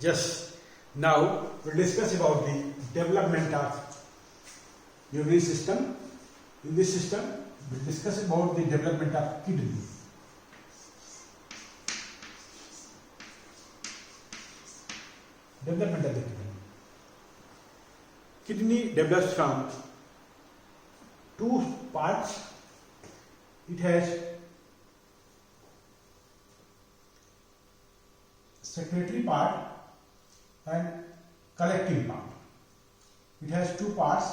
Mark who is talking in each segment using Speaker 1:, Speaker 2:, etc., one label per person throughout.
Speaker 1: Just now we'll discuss about the development of urinary system. In this system, we'll discuss about the development of kidney. Development of the kidney. Kidney develops from two parts. It has secretory part and collecting part. It has two parts.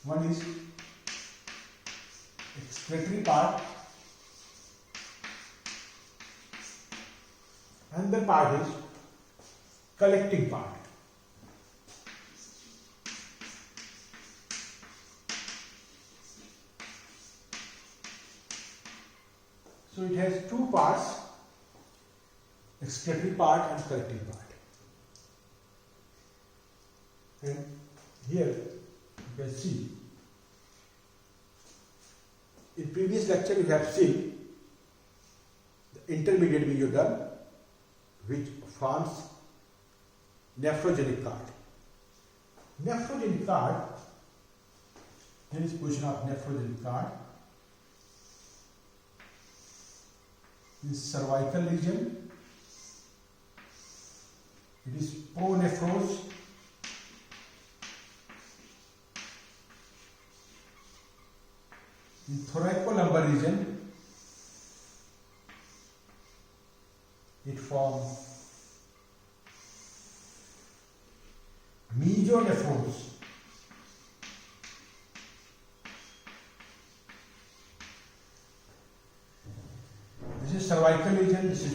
Speaker 1: One is excretory part, and the part is collecting part. So it has two parts, excretory part and collecting part. And here you can see, in previous lecture we have seen the intermediate mesoderm which forms nephrogenic cord. Nephrogenic cord, here is position of nephrogenic cord. This cervical region, it is pronephros. In thoracolumbar region, it forms mesonephros. This is cervical region, this is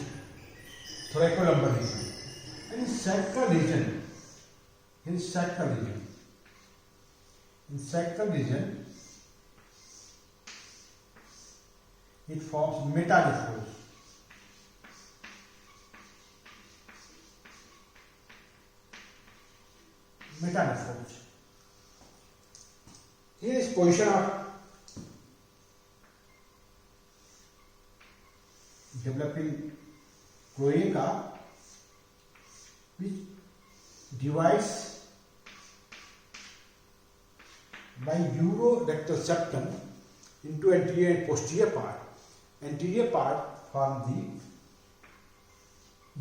Speaker 1: thoracolumbar region. And in sacral region, here is sacral region. In sacral region, it forms metanephros. Metanephros. Here is position of developing cloaca, which divides by urorectal septum into anterior and posterior part. Anterior part form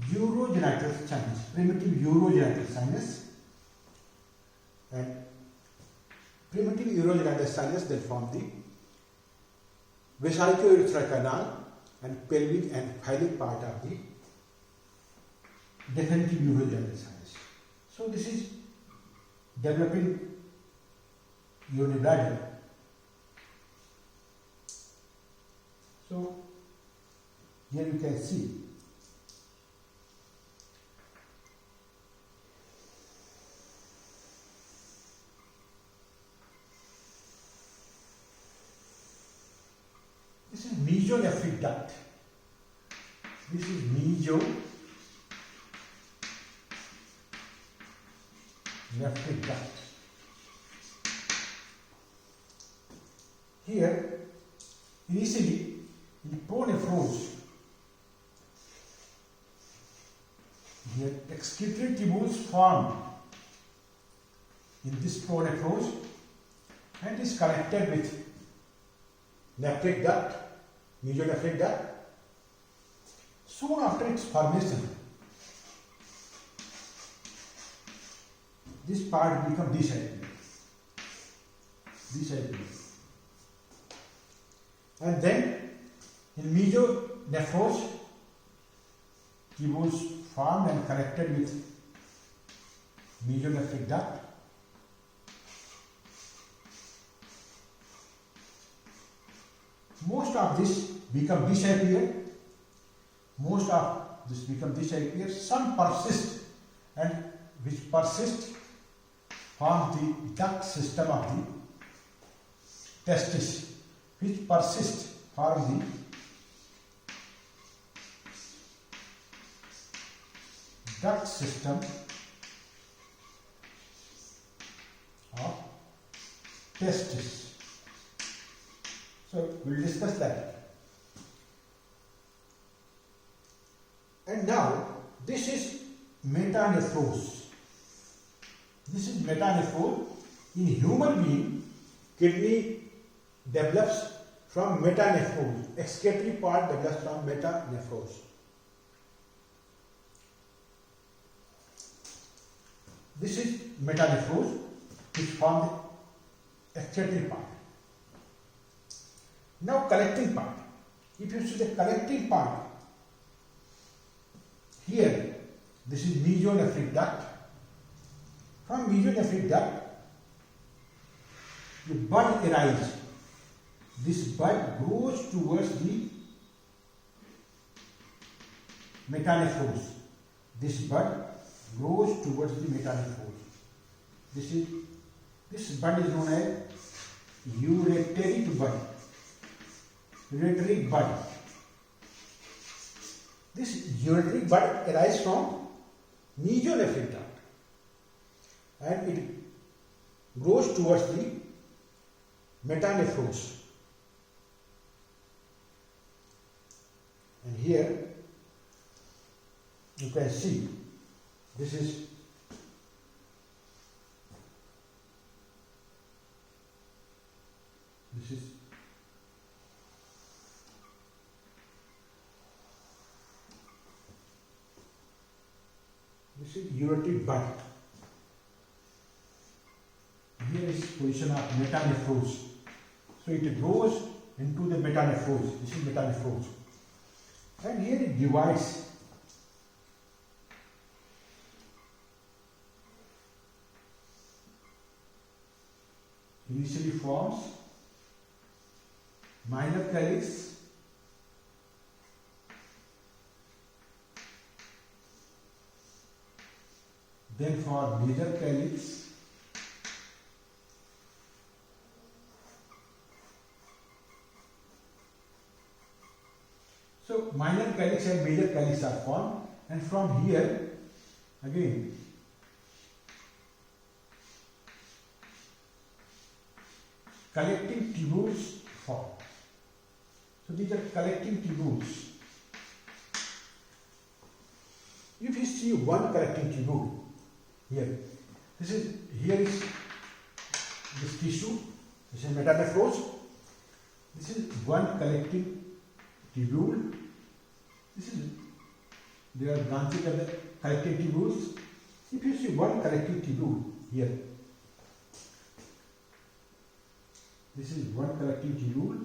Speaker 1: the urogenital sinus, primitive urogenital sinus, and primitive urogenital sinus then form the vesico-urethral canal and pelvic and phallic part of the definitive urogenital sinus. So this is developing urinary bladder. So here you can see this is mesonephric duct. This is mesonephric duct. Here, initially, in pronephros, here excretory tubules formed in this pronephros and is connected with nephric duct, mesonephric duct. Soon after its formation, this part becomes descending. And then in mesonephros, tubules formed and connected with mesonephric duct. Most of this become disappear. Some persist, and which persist form the duct system of the testis, which persist form the duct system of testis. So we will discuss that. And now this is metanephros. This is metanephros. In human being, kidney develops from metanephros. Excretory part develops from metanephros. This is metanephros, which form the excretory part. Now collecting part. If you see the collecting part, here this is mesonephric duct. From mesonephric duct, the bud arises. This bud grows towards the metanephros. This bud grows towards the metanephros. This bud is known as ureteric bud. Ureteric bud. This ureteric bud arises from mesonephric duct, and it grows towards the metanephros. And here you can see this is ureteric bud. Here is position of metanephros. So it grows into the metanephros. This is metanephros. And here it divides. Initially forms minor calyx, then for major calyx, so minor calyx and major calyx are formed, and from here again collecting tubules form. So these are collecting tubules. If you see one collecting tubule here, here is this tissue. This is metanephros. This is one collecting tubule. There are branches of the collecting tubules. If you see one collecting tubule here, this is one collecting tubule.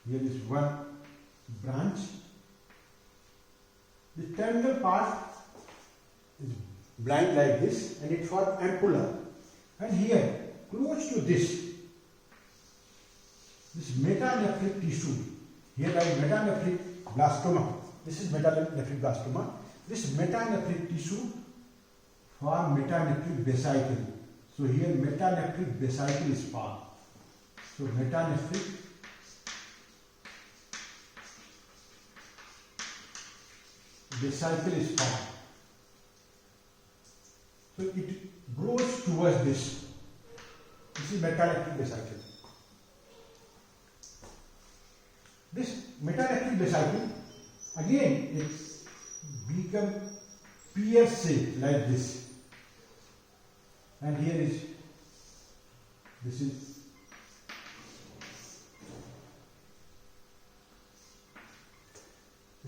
Speaker 1: Here is one branch. The terminal part is blind like this, and it forms ampulla. And here, close to this metanephric tissue. Here I have metanephric blastoma. This is metanephric blastoma. This metanephric tissue form metanephric vesicle. So here metanephric vesicle is formed. So metanephric vesicle is formed. So it grows towards this. This is metanephric vesicle. This metanephric vesicle again it become pear shape like this. And here is this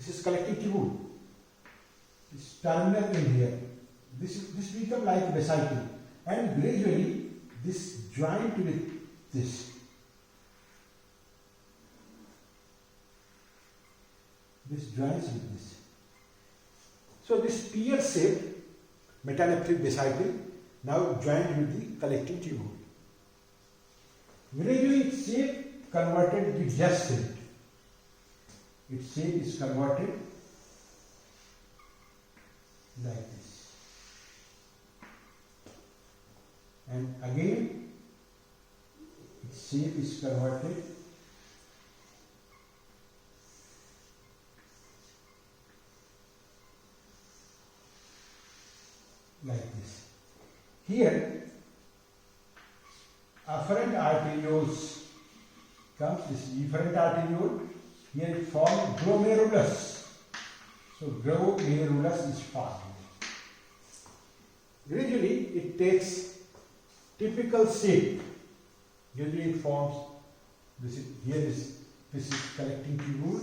Speaker 1: is collecting tubule. This terminal in here. This become like vesicle, and gradually this joint with this. This joins with this. So this pear shape metanephric vesicle now joined with the collecting tubule. Gradually its shape converted to just shape. Its shape is converted like this. And again its shape is converted like this. Here, afferent arterioles comes, this efferent arteriole, Here it forms glomerulus. So glomerulus is formed. Gradually it takes typical shape. Usually it forms, this is collecting tubule,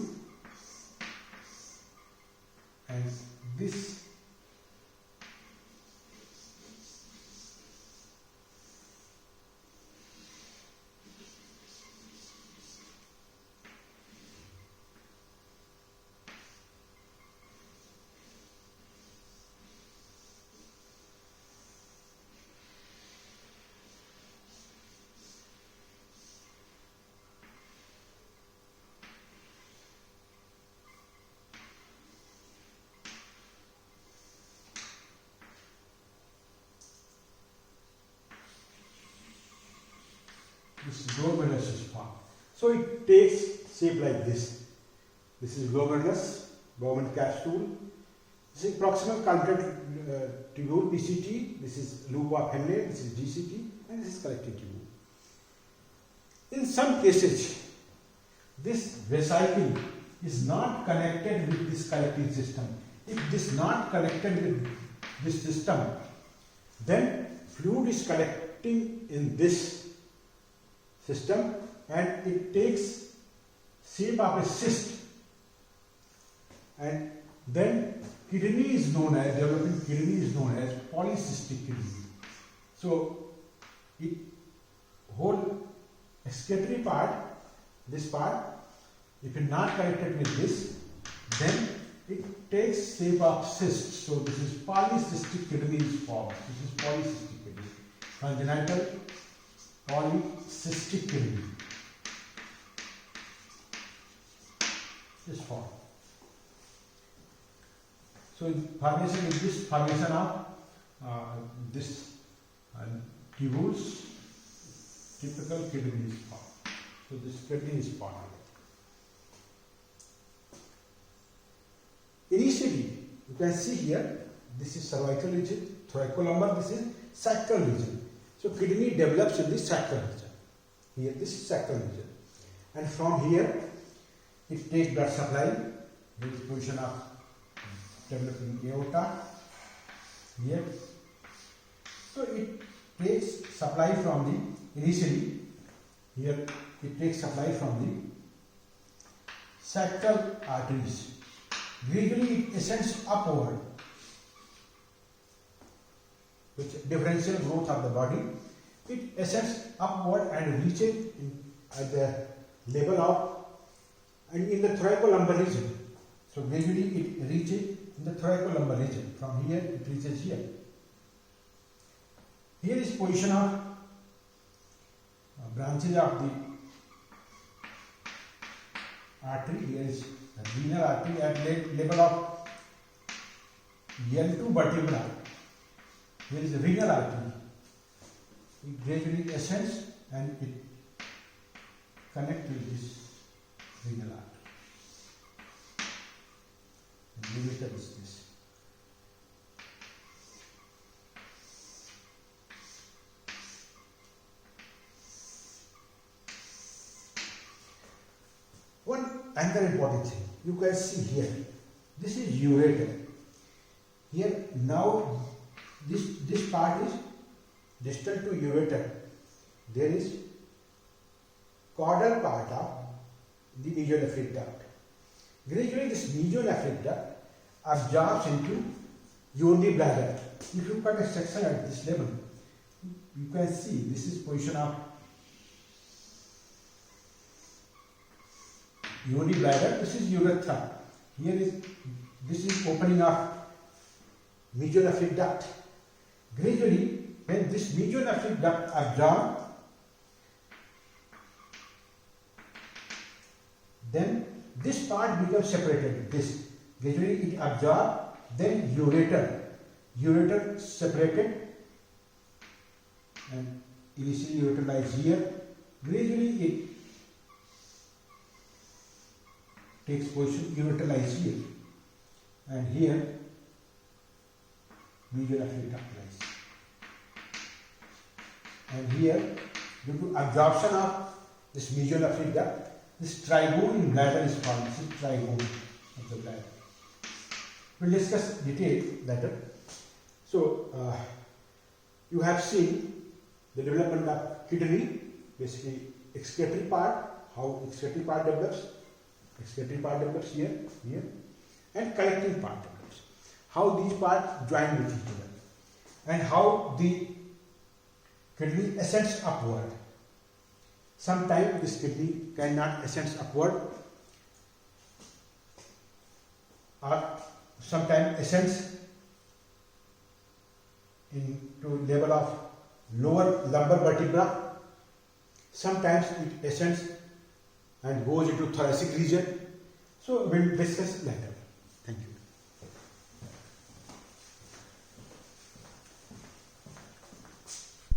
Speaker 1: and this glomerulus is formed. So it takes shape like this. This is glomerulus, Bowman capsule. This is proximal content tubule, PCT. This is loop of Henle. This is DCT, and this is collecting tubule. In some cases, this vesicle is not connected with this collecting system. If it is not connected with this system, then fluid is collecting in this system and it takes shape of a cyst, and then kidney is known as, developing kidney is known as polycystic kidney. So it whole excretory part, this part, if it is not connected with this, then it takes shape of cyst. So this is polycystic kidney is formed. This is polycystic kidney. Congenital polycystic kidney is formed. So formation is this formation of this tubules, typical kidney is formed. So this kidney is formed. Initially, you can see here, this is cervical region, thoracolumbar, this is sacral region. So kidney develops in the sacral region. Here, this is sacral region. And from here, it takes blood supply. There is position of developing aorta. Here. So it takes supply from the, initially, here it takes supply from the sacral arteries. Gradually it ascends upward, which differential growth of the body. It ascends upward and reaches at the level of, and in the thoracolumbar region. So gradually it reaches in the thoracolumbar region. From here it reaches here. Here is position of branches of the artery. Here is the renal artery at level of L2 vertebra. Here is the renal artery. It gradually ascends and it connects with this renal artery. The ureter is this. One another important thing you can see here. This is ureter. Here now this part is distal to ureter. There is caudal part of the mesonephric duct. Gradually this mesonephric duct absorbs into urinary bladder. If you cut a section at this level, you can see this is position of urinary bladder. This is urethra. Here is, this is opening of mesonephric duct. Gradually, when this mesonephric duct absorbs, then this part becomes separated. This gradually it absorbs, then ureter separated, and initially ureter lies here. Gradually it takes position, ureter lies here, and here mesonephric duct lies. And here, due to absorption of this mesonephric duct, This trigone in bladder is formed. This is trigone of the bladder. We'll discuss detail later. So, you have seen the development of kidney, basically excretory part, how excretory part develops. Excretory part develops here, and collecting part develops. How these parts join with each other, and how the kidney ascends upward. Sometimes this kidney cannot ascend upward, or sometimes ascends into level of lower lumbar vertebra. Sometimes it ascends and goes into thoracic region. So we'll discuss later.